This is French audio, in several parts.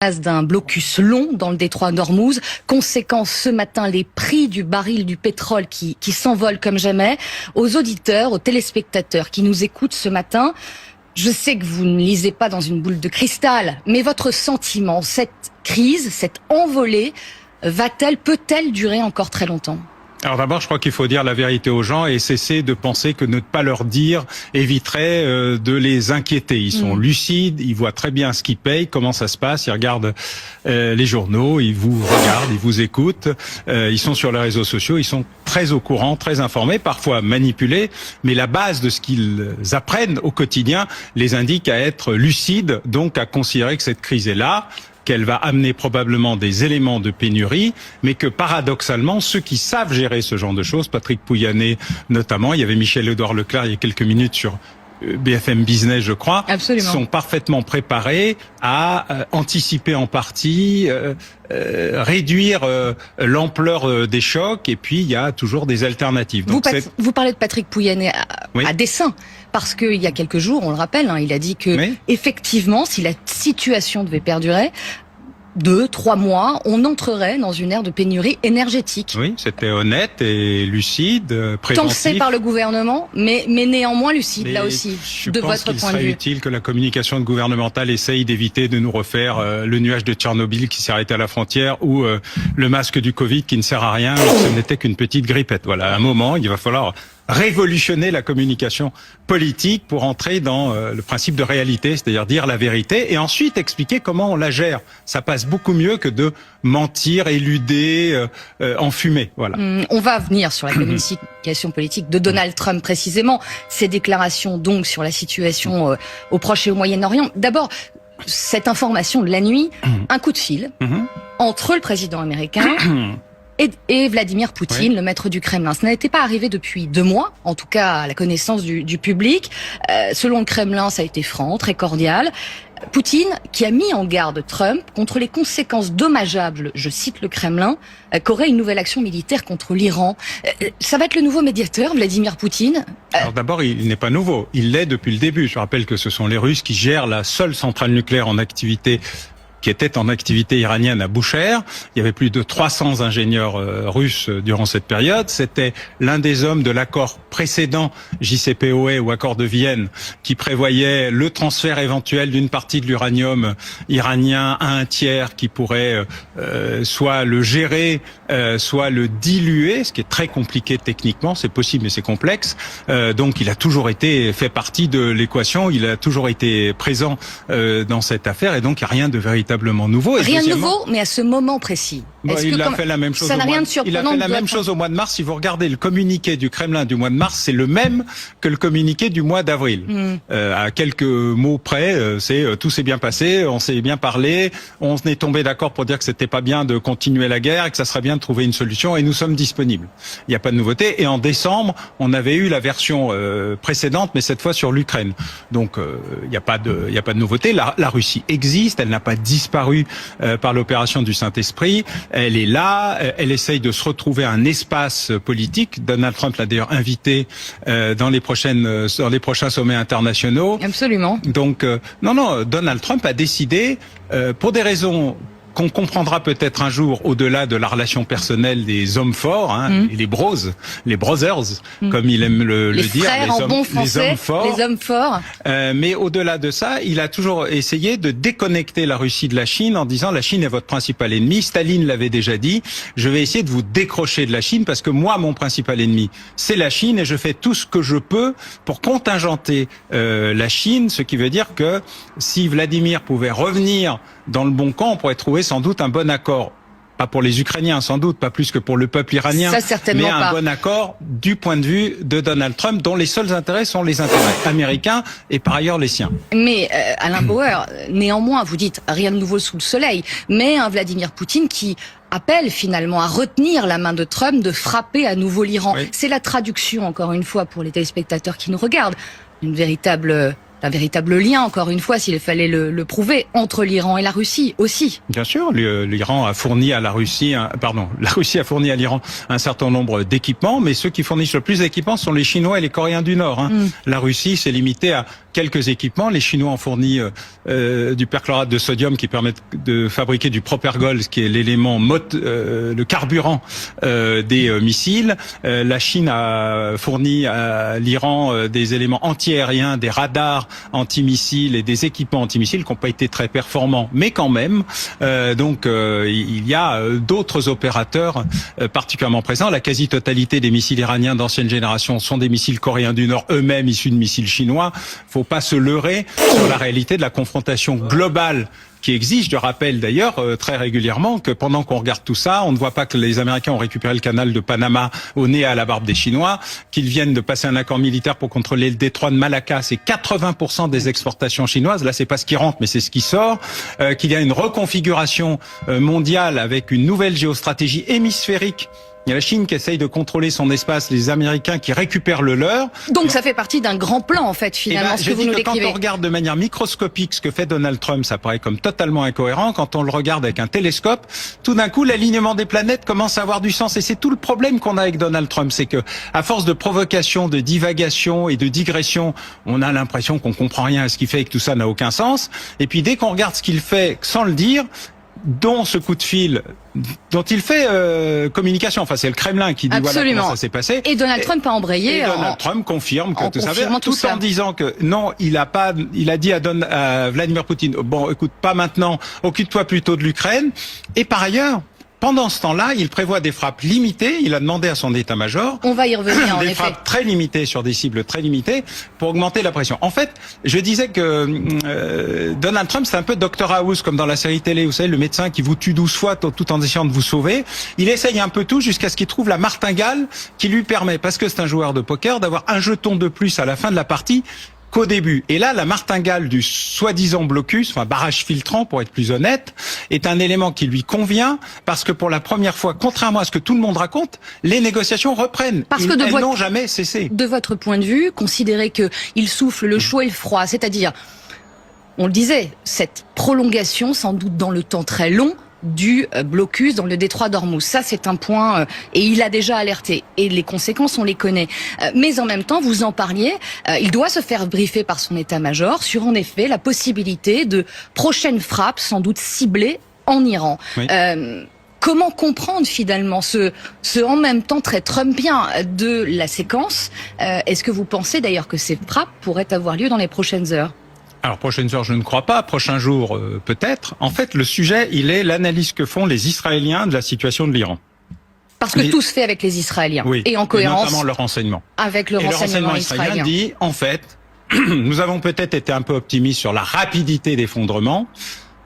D'un blocus long dans le détroit d'Ormuz. Conséquence, ce matin, les prix du baril du pétrole qui s'envolent comme jamais. Aux auditeurs, aux téléspectateurs qui nous écoutent ce matin, je sais que vous ne lisez pas dans une boule de cristal, mais votre sentiment, cette crise, cette envolée, peut-elle durer encore très longtemps ? Alors d'abord, je crois qu'il faut dire la vérité aux gens et cesser de penser que ne pas leur dire éviterait de les inquiéter. Ils sont lucides, ils voient très bien ce qu'ils payent, comment ça se passe, ils regardent les journaux, ils vous regardent, ils vous écoutent, ils sont sur les réseaux sociaux, ils sont très au courant, très informés, parfois manipulés, mais la base de ce qu'ils apprennent au quotidien les indique à être lucides, donc à considérer que cette crise est là, qu'elle va amener probablement des éléments de pénurie, mais que paradoxalement, ceux qui savent gérer ce genre de choses, Patrick Pouyanné notamment, il y avait Michel-Édouard Leclerc il y a quelques minutes sur BFM Business, je crois, Absolument. Sont parfaitement préparés à anticiper en partie, réduire l'ampleur des chocs, et puis il y a toujours des alternatives. Donc vous parlez de Patrick Pouyanné Oui. à dessein, parce qu'il y a quelques jours, on le rappelle, il a dit que effectivement, si la situation devait perdurer, 2-3 mois, on entrerait dans une ère de pénurie énergétique. Oui, c'était honnête et lucide, préventif. Pensé par le gouvernement, mais néanmoins lucide, mais là aussi, de votre point de vue. Je pense qu'il serait utile que la communication gouvernementale essaye d'éviter de nous refaire le nuage de Tchernobyl qui s'est arrêté à la frontière ou le masque du Covid qui ne sert à rien, ce n'était qu'une petite grippette. Voilà, à un moment, il va falloir révolutionner la communication politique pour entrer dans le principe de réalité, c'est-à-dire dire la vérité et ensuite expliquer comment on la gère. Ça passe beaucoup mieux que de mentir, éluder, enfumer. Voilà. On va venir sur la communication politique de Donald Trump précisément, ses déclarations donc sur la situation au Proche et au Moyen-Orient. D'abord, cette information de la nuit, un coup de fil entre le président américain et Vladimir Poutine, le maître du Kremlin. Ça n'était pas arrivé depuis 2 mois, en tout cas à la connaissance du public. Selon le Kremlin, ça a été franc, très cordial. Poutine, qui a mis en garde Trump contre les conséquences dommageables, je cite le Kremlin, qu'aurait une nouvelle action militaire contre l'Iran. Ça va être le nouveau médiateur, Vladimir Poutine. Alors d'abord, il n'est pas nouveau. Il l'est depuis le début. Je rappelle que ce sont les Russes qui gèrent la seule centrale nucléaire en activité qui était en activité iranienne à Boucher. Il y avait plus de 300 ingénieurs russes durant cette période. C'était l'un des hommes de l'accord précédent JCPOA ou accord de Vienne qui prévoyait le transfert éventuel d'une partie de l'uranium iranien à un tiers qui pourrait soit le gérer, soit le diluer, ce qui est très compliqué techniquement. C'est possible, mais c'est complexe. Donc il a toujours fait partie de l'équation. Il a toujours été présent dans cette affaire et donc il n'y a rien de véritablement nouveau. Et rien de nouveau, mais à ce moment précis. Il a fait la même chose. Ça n'a rien de surprenant. Il a fait la même chose au mois de mars. Si vous regardez le communiqué du Kremlin du mois de mars, c'est le même que le communiqué du mois d'avril. À quelques mots près, tout s'est bien passé, on s'est bien parlé, on est tombé d'accord pour dire que c'était pas bien de continuer la guerre et que ça serait bien de trouver une solution et nous sommes disponibles. Il n'y a pas de nouveauté. Et en décembre, on avait eu la version précédente, mais cette fois sur l'Ukraine. Donc il n'y a pas de nouveauté. La Russie existe, elle n'a pas disparu par l'opération du Saint-Esprit. Elle est là, elle essaye de se retrouver un espace politique. Donald Trump l'a d'ailleurs invité dans les prochains sommets internationaux. Absolument. Donc non, Donald Trump a décidé pour des raisons qu'on comprendra peut-être un jour au-delà de la relation personnelle des hommes forts, les brothers, comme il aime le dire, frères, en bon français, les hommes forts. Mais au-delà de ça, il a toujours essayé de déconnecter la Russie de la Chine en disant la Chine est votre principal ennemi. Staline l'avait déjà dit. Je vais essayer de vous décrocher de la Chine parce que moi, mon principal ennemi, c'est la Chine et je fais tout ce que je peux pour contingenter la Chine, ce qui veut dire que si Vladimir pouvait revenir dans le bon camp, on pourrait trouver sans doute un bon accord. Pas pour les Ukrainiens, sans doute, pas plus que pour le peuple iranien, mais un bon accord du point de vue de Donald Trump, dont les seuls intérêts sont les intérêts américains et par ailleurs les siens. Mais Alain Bauer, néanmoins, vous dites rien de nouveau sous le soleil, mais un Vladimir Poutine qui appelle finalement à retenir la main de Trump de frapper à nouveau l'Iran. Oui. C'est la traduction, encore une fois, pour les téléspectateurs qui nous regardent, un véritable lien, encore une fois, s'il fallait le prouver, entre l'Iran et la Russie aussi. Bien sûr, l'Iran a fourni à la Russie a fourni à l'Iran un certain nombre d'équipements, mais ceux qui fournissent le plus d'équipements sont les Chinois et les Coréens du Nord. La Russie s'est limitée à quelques équipements. Les Chinois ont fourni du perchlorate de sodium qui permet de fabriquer du propergol, ce qui est l'élément le carburant des missiles. La Chine a fourni à l'Iran des éléments anti-aériens, des radars antimissiles et des équipements antimissiles qui n'ont pas été très performants, mais quand même. Il y a d'autres opérateurs particulièrement présents. La quasi-totalité des missiles iraniens d'ancienne génération sont des missiles coréens du Nord, eux-mêmes issus de missiles chinois. Faut pas se leurrer sur la réalité de la confrontation globale qui existe. Je rappelle d'ailleurs très régulièrement que pendant qu'on regarde tout ça, on ne voit pas que les Américains ont récupéré le canal de Panama au nez à la barbe des Chinois, qu'ils viennent de passer un accord militaire pour contrôler le détroit de Malacca. C'est 80% des exportations chinoises. Là, c'est pas ce qui rentre, mais c'est ce qui sort. Qu'il y a une reconfiguration mondiale avec une nouvelle géostratégie hémisphérique. Il y a la Chine qui essaye de contrôler son espace, les Américains qui récupèrent le leur. Donc ça fait partie d'un grand plan, en fait, finalement, ce que vous nous décrivez. Quand on regarde de manière microscopique ce que fait Donald Trump, ça paraît comme totalement incohérent. Quand on le regarde avec un télescope, tout d'un coup, l'alignement des planètes commence à avoir du sens. Et c'est tout le problème qu'on a avec Donald Trump, c'est que à force de provocation, de divagation et de digression, on a l'impression qu'on comprend rien à ce qu'il fait et que tout ça n'a aucun sens. Et puis dès qu'on regarde ce qu'il fait sans le dire, dont ce coup de fil dont il fait communication, enfin c'est le Kremlin qui dit Absolument. Voilà comment ça s'est passé. Et Donald Trump a embrayé. Et Donald Trump confirme que tout ça, tout en disant que non, il a dit à Vladimir Poutine, bon, écoute, pas maintenant, occupe-toi plutôt de l'Ukraine. Et par ailleurs, pendant ce temps-là, il prévoit des frappes limitées. Il a demandé à son état-major. On va y revenir, en effet. Des frappes très limitées sur des cibles très limitées pour augmenter la pression. En fait, je disais que Donald Trump, c'est un peu Dr House, comme dans la série télé, vous savez, le médecin qui vous tue 12 fois tout en essayant de vous sauver. Il essaye un peu tout jusqu'à ce qu'il trouve la martingale qui lui permet, parce que c'est un joueur de poker, d'avoir un jeton de plus à la fin de la partie qu'au début. Et là, la martingale du soi-disant blocus, enfin barrage filtrant pour être plus honnête, est un élément qui lui convient parce que pour la première fois, contrairement à ce que tout le monde raconte, les négociations reprennent. Parce que elles n'ont jamais cessé. De votre point de vue, considérez que il souffle le chaud et le froid, c'est-à-dire, on le disait, cette prolongation, sans doute dans le temps très long, du blocus dans le détroit d'Ormuz. Ça, c'est un point, et il a déjà alerté. Et les conséquences, on les connaît. Mais en même temps, vous en parliez, il doit se faire briefer par son état-major sur, en effet, la possibilité de prochaines frappes, sans doute ciblées, en Iran. Oui. Comment comprendre finalement ce en même temps très trumpien de la séquence? Est-ce que vous pensez d'ailleurs que ces frappes pourraient avoir lieu dans les prochaines heures? Alors, prochaines heures, je ne crois pas. Prochain jour, peut-être. En fait, le sujet, il est l'analyse que font les Israéliens de la situation de l'Iran. Parce que tout se fait avec les Israéliens. Oui, et en cohérence. Et notamment le renseignement. Avec le renseignement israélien dit, en fait, nous avons peut-être été un peu optimistes sur la rapidité d'effondrement,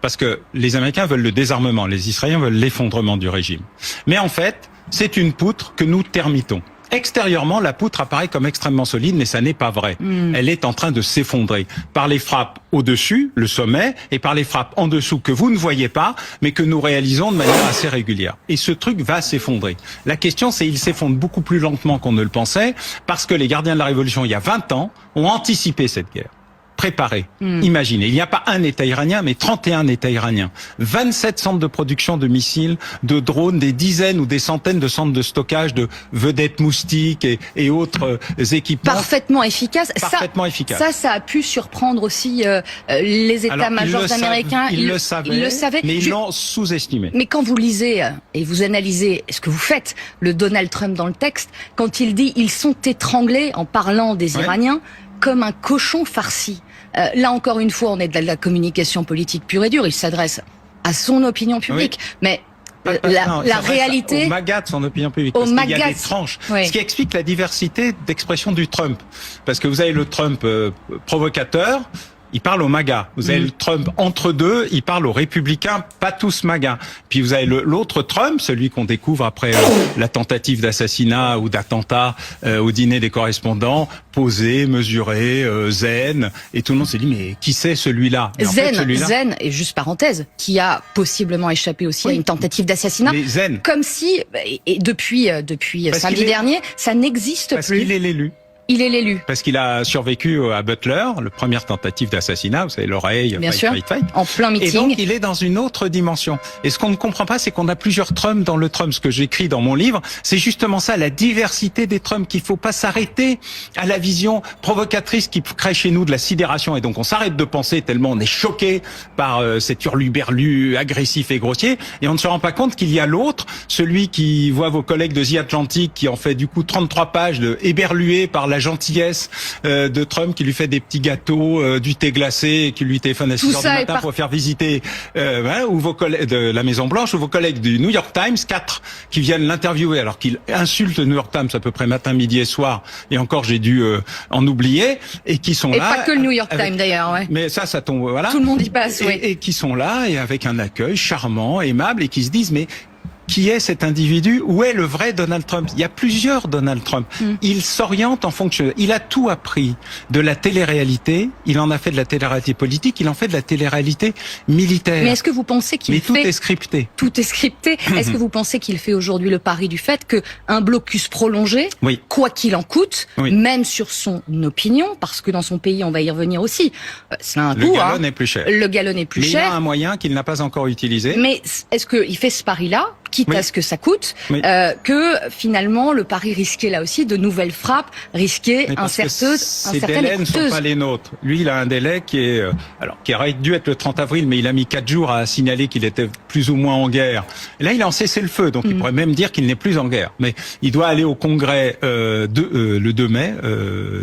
parce que les Américains veulent le désarmement, les Israéliens veulent l'effondrement du régime. Mais en fait, c'est une poutre que nous termitons. Extérieurement, la poutre apparaît comme extrêmement solide, mais ça n'est pas vrai. Elle est en train de s'effondrer par les frappes au-dessus, le sommet, et par les frappes en dessous que vous ne voyez pas, mais que nous réalisons de manière assez régulière. Et ce truc va s'effondrer. La question, c'est il s'effondre beaucoup plus lentement qu'on ne le pensait, parce que les gardiens de la Révolution, il y a 20 ans, ont anticipé cette guerre. Préparé. Imaginez, il n'y a pas un État iranien, mais 31 États iraniens. 27 centres de production de missiles, de drones, des dizaines ou des centaines de centres de stockage de vedettes moustiques et autres équipements. Parfaitement efficaces. Parfaitement efficaces. Ça a pu surprendre aussi les états-majors américains. Ils le savaient, mais ils l'ont sous-estimé. Mais quand vous lisez et vous analysez ce que vous faites, le Donald Trump dans le texte, quand il dit « ils sont étranglés » en parlant des Iraniens, comme un cochon farci. Là encore une fois, on est de la communication politique pure et dure. Il s'adresse à son opinion publique, mais la réalité... Au MAGA de son opinion publique, parce qu'il y a des tranches. Ce qui explique la diversité d'expression du Trump. Parce que vous avez le Trump provocateur, il parle aux MAGA. Vous avez le Trump entre deux, il parle aux républicains, pas tous MAGA. Puis vous avez l'autre Trump, celui qu'on découvre après la tentative d'assassinat ou d'attentat au dîner des correspondants, posé, mesuré, zen. Et tout le monde s'est dit, mais qui c'est celui-là? Zen, et juste parenthèse, qui a possiblement échappé aussi à une tentative d'assassinat. Comme si, et depuis samedi dernier, ça n'existe plus. Parce qu'il est l'élu. Il est l'élu. Parce qu'il a survécu à Butler, le première tentative d'assassinat, vous savez, l'oreille, bien sûr, fight. En plein meeting. Et donc, il est dans une autre dimension. Et ce qu'on ne comprend pas, c'est qu'on a plusieurs Trump dans le Trump. Ce que j'écris dans mon livre, c'est justement ça, la diversité des Trump, qu'il faut pas s'arrêter à la vision provocatrice qui crée chez nous de la sidération. Et donc, on s'arrête de penser tellement on est choqué par cet hurluberlu agressif et grossier. Et on ne se rend pas compte qu'il y a l'autre, celui qui voit vos collègues de The Atlantic qui en fait du coup 33 pages de éberlué par la gentillesse de Trump, qui lui fait des petits gâteaux, du thé glacé, qui lui téléphone à 6 heures du matin pour faire visiter ou vos collègues de la Maison Blanche ou vos collègues du New York Times, 4 qui viennent l'interviewer alors qu'il insulte le New York Times à peu près matin, midi et soir, et encore j'ai dû en oublier, et qui sont là. Et pas que le New York Times d'ailleurs, ouais. Mais ça tombe, voilà. Tout le monde y passe, oui. Et qui sont là et avec un accueil charmant, aimable, et qui se disent mais qui est cet individu? Où est le vrai Donald Trump? Il y a plusieurs Donald Trump. Il s'oriente en fonction. Il a tout appris de la télé-réalité. Il en a fait de la télé-réalité politique. Il en fait de la télé-réalité militaire. Mais est-ce que vous pensez qu'il fait... tout est scripté. Tout est scripté. Est-ce que vous pensez qu'il fait aujourd'hui le pari du fait que un blocus prolongé, oui, quoi qu'il en coûte, oui, même sur son opinion, parce que dans son pays, on va y revenir aussi, c'est un le coût. gallon est plus cher. Le gallon est plus cher. Mais il y a un moyen qu'il n'a pas encore utilisé. Mais est-ce qu'il fait ce pari-là, quitte oui, à ce que ça coûte, oui, que finalement le pari risquait là aussi de nouvelles frappes, risquées, incertaises, ces délais ne sont pas les nôtres. Lui, il a un délai qui est qui aurait dû être le 30 avril, mais il a mis 4 jours à signaler qu'il était plus ou moins en guerre. Et là, il a cessé le feu, donc il pourrait même dire qu'il n'est plus en guerre. Mais il doit aller au Congrès le 2 mai,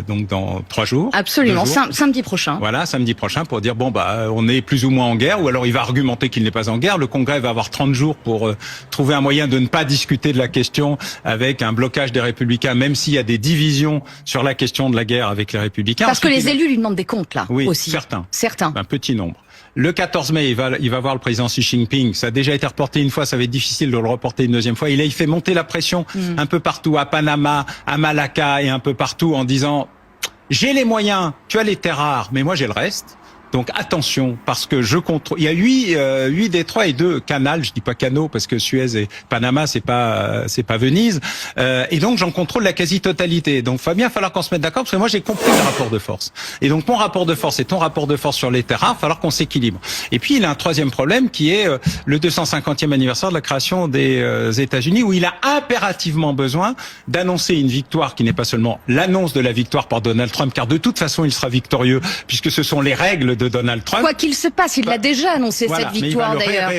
donc dans 3 jours. Absolument, samedi prochain. Voilà, samedi prochain, pour dire on est plus ou moins en guerre, ou alors il va argumenter qu'il n'est pas en guerre. Le Congrès va avoir 30 jours pour trouver un moyen de ne pas discuter de la question avec un blocage des Républicains, même s'il y a des divisions sur la question de la guerre avec les Républicains. Parce que les élus lui demandent des comptes, là, oui, aussi. Certains. Un petit nombre. Le 14 mai, il va voir le président Xi Jinping. Ça a déjà été reporté une fois, ça va être difficile de le reporter une deuxième fois. Il fait monter la pression un peu partout, à Panama, à Malacca et un peu partout, en disant « J'ai les moyens, tu as les terres rares, mais moi j'ai le reste ». Donc attention, parce que je contrôle. Il y a 8 détroits et 2 canals. Je dis pas canaux parce que Suez et Panama c'est pas Venise. Et donc j'en contrôle la quasi-totalité. Donc il va bien falloir qu'on se mette d'accord parce que moi j'ai compris le rapport de force. Et donc mon rapport de force et ton rapport de force sur les terrains, il va falloir qu'on s'équilibre. Et puis il a un troisième problème qui est le 250e anniversaire de la création des États-Unis, où il a impérativement besoin d'annoncer une victoire qui n'est pas seulement l'annonce de la victoire par Donald Trump, car de toute façon il sera victorieux puisque ce sont les règles de Donald Trump. Quoi qu'il se passe, il l'a déjà annoncé, cette victoire d'ailleurs.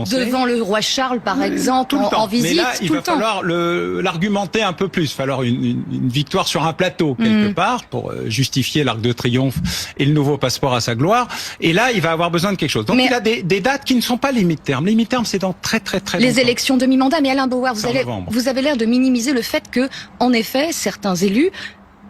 Devant le roi Charles, par exemple, en visite. Mais là, il va falloir l'argumenter un peu plus. Il va falloir une victoire sur un plateau, quelque part, pour justifier l'Arc de Triomphe et le nouveau passeport à sa gloire. Et là, il va avoir besoin de quelque chose. Donc il a des dates qui ne sont pas les mi-termes. Les mi-termes, c'est dans très longtemps. Les élections de mi-mandat. Mais Alain Bauer, vous avez l'air de minimiser le fait que, en effet, certains élus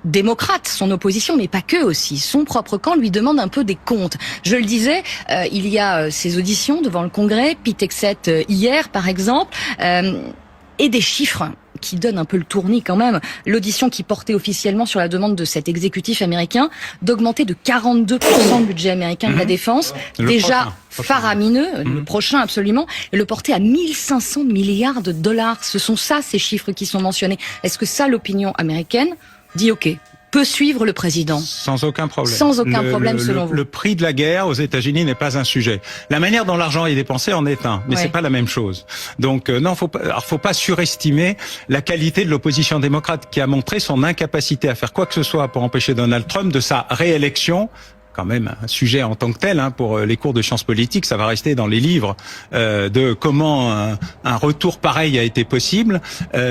démocrate, son opposition, mais pas que aussi. Son propre camp lui demande un peu des comptes. Je le disais, il y a ces auditions devant le Congrès, Pete Hegseth hier par exemple, et des chiffres qui donnent un peu le tournis quand même. L'audition qui portait officiellement sur la demande de cet exécutif américain d'augmenter de 42% le budget américain de la défense, déjà faramineux, le prochain absolument, et le porter à 1500 milliards de dollars. Ce sont ça, ces chiffres qui sont mentionnés. Est-ce que ça, l'opinion américaine dit OK, peut suivre le président. Sans aucun problème. Sans aucun problème, selon vous. Le prix de la guerre aux États-Unis n'est pas un sujet. La manière dont l'argent est dépensé en est un, mais c'est pas la même chose. Donc non, faut pas surestimer la qualité de l'opposition démocrate qui a montré son incapacité à faire quoi que ce soit pour empêcher Donald Trump de sa réélection. Quand même un sujet en tant que tel, pour les cours de sciences politiques, ça va rester dans les livres de comment un retour pareil a été possible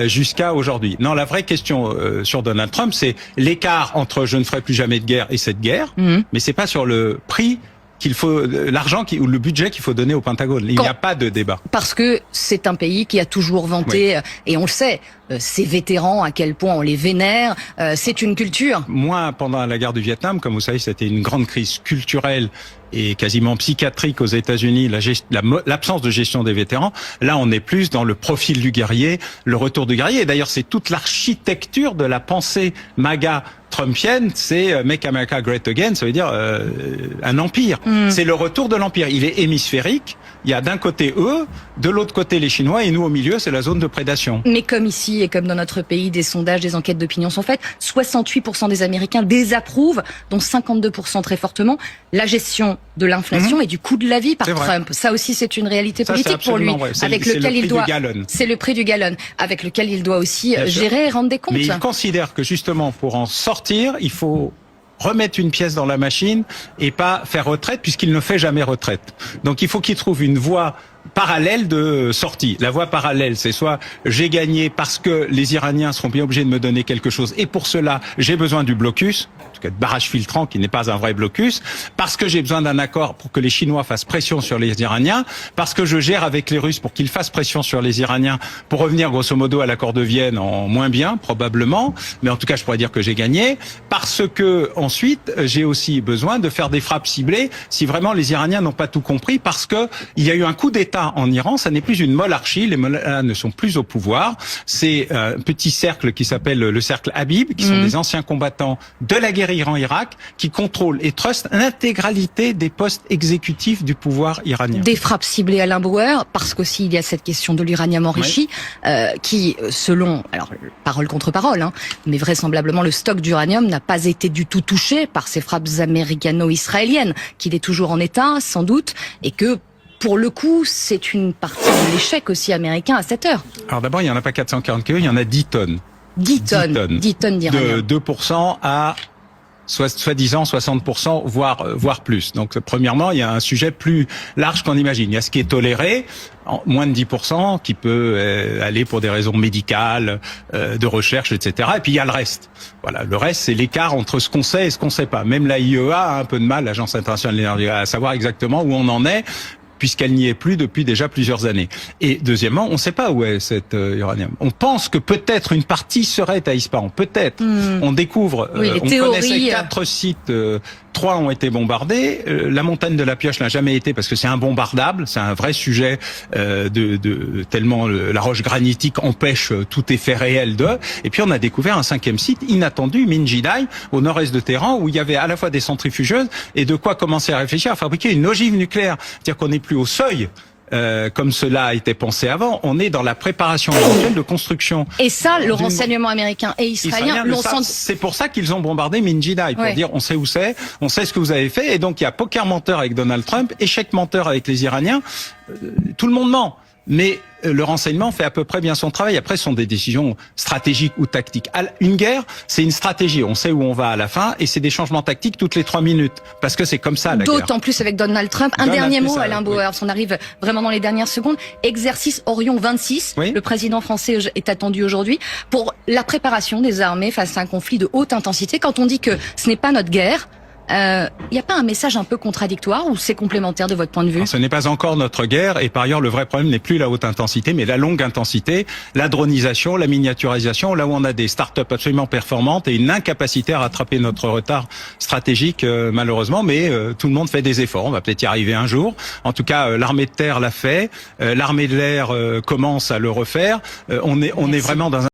jusqu'à aujourd'hui. Non, la vraie question sur Donald Trump, c'est l'écart entre je ne ferai plus jamais de guerre et cette guerre, mais c'est pas sur le prix qu'il faut, l'argent ou le budget qu'il faut donner au Pentagone. Il n'y a pas de débat. Parce que c'est un pays qui a toujours vanté, et on le sait, ces vétérans, à quel point on les vénère, c'est une culture. Moi, pendant la guerre du Vietnam, comme vous savez, c'était une grande crise culturelle et quasiment psychiatrique aux États-Unis, l'absence de gestion des vétérans. Là, on est plus dans le profil du guerrier, le retour du guerrier. Et d'ailleurs, c'est toute l'architecture de la pensée MAGA trumpienne, c'est Make America Great Again, ça veut dire un empire. C'est le retour de l'empire. Il est hémisphérique, Il y a d'un côté eux, de l'autre côté les Chinois, et nous au milieu, c'est la zone de prédation. Mais comme ici et comme dans notre pays, des sondages, des enquêtes d'opinion sont faites, 68% des Américains désapprouvent, dont 52% très fortement, la gestion de l'inflation et du coût de la vie par Trump. Ça aussi, c'est une réalité politique pour lui, avec lequel il doit. C'est le prix du gallon, avec lequel il doit aussi gérer et rendre des comptes. Mais il considère que justement, pour en sortir, il faut remettre une pièce dans la machine et pas faire retraite, puisqu'il ne fait jamais retraite. Donc il faut qu'il trouve une voie parallèle de sortie. La voie parallèle, c'est soit j'ai gagné parce que les Iraniens seront bien obligés de me donner quelque chose, et pour cela, j'ai besoin du blocus, en tout cas de barrage filtrant qui n'est pas un vrai blocus, parce que j'ai besoin d'un accord pour que les Chinois fassent pression sur les Iraniens, parce que je gère avec les Russes pour qu'ils fassent pression sur les Iraniens pour revenir grosso modo à l'accord de Vienne en moins bien, probablement, mais en tout cas je pourrais dire que j'ai gagné, parce que ensuite j'ai aussi besoin de faire des frappes ciblées si vraiment les Iraniens n'ont pas tout compris, parce que il y a eu un coup d'État en Iran, ça n'est plus une monarchie, les mollahs ne sont plus au pouvoir, c'est un petit cercle qui s'appelle le cercle Habib, qui sont des anciens combattants de la guerre Iran-Irak, qui contrôlent et trustent l'intégralité des postes exécutifs du pouvoir iranien. Des frappes ciblées à Alain Bauer, parce qu'aussi il y a cette question de l'uranium enrichi, qui, selon, alors parole contre parole, mais vraisemblablement le stock d'uranium n'a pas été du tout touché par ces frappes américano-israéliennes, qu'il est toujours en état, sans doute, et que pour le coup, c'est une partie de l'échec aussi américain à cette heure. Alors d'abord, il n'y en a pas 440 kilos, il y en a 10 tonnes. 10 tonnes d'uranium. De 2% à soi-disant 60%, voire plus. Donc premièrement, il y a un sujet plus large qu'on imagine. Il y a ce qui est toléré, moins de 10%, qui peut aller pour des raisons médicales, de recherche, etc. Et puis il y a le reste. Voilà, le reste, c'est l'écart entre ce qu'on sait et ce qu'on sait pas. Même la IEA a un peu de mal, l'Agence internationale de l'énergie, à savoir exactement où on en est, puisqu'elle n'y est plus depuis déjà plusieurs années. Et deuxièmement, on ne sait pas où est cet uranium. On pense que peut-être une partie serait à Ispahan, peut-être. On découvre, on connaissait 4 sites, 3 ont été bombardés. La montagne de la Pioche n'a jamais été, parce que c'est imbomardable, c'est un vrai sujet tellement la roche granitique empêche tout effet réel de. Et puis on a découvert un 5e site inattendu, Minjidai, au nord-est de Téhéran, où il y avait à la fois des centrifugeuses et de quoi commencer à réfléchir à fabriquer une ogive nucléaire. C'est-à-dire qu'on n'est plus au seuil, comme cela a été pensé avant, on est dans la préparation éventuelle de construction. Et ça, le renseignement américain et israélien l'ont senti. C'est pour ça qu'ils ont bombardé Minjidai, pour dire on sait où c'est, on sait ce que vous avez fait, et donc il y a poker menteur avec Donald Trump, échec menteur avec les Iraniens, tout le monde ment. Mais le renseignement fait à peu près bien son travail. Après, ce sont des décisions stratégiques ou tactiques. Une guerre, c'est une stratégie. On sait où on va à la fin, et c'est des changements tactiques toutes les 3 minutes. Parce que c'est comme ça, la guerre. D'autant plus avec Donald Trump. Un dernier mot, Alain Bauer. On arrive vraiment dans les dernières secondes. Exercice Orion 26. Le président français est attendu aujourd'hui pour la préparation des armées face à un conflit de haute intensité. Quand on dit que ce n'est pas notre guerre, il n'y a pas un message un peu contradictoire, ou c'est complémentaire de votre point de vue? Alors, ce n'est pas encore notre guerre, et par ailleurs le vrai problème n'est plus la haute intensité, mais la longue intensité, la dronisation, la miniaturisation, là où on a des start-up absolument performantes et une incapacité à rattraper notre retard stratégique, malheureusement, mais tout le monde fait des efforts, on va peut-être y arriver un jour. En tout cas, l'armée de terre l'a fait, l'armée de l'air commence à le refaire, on est vraiment dans un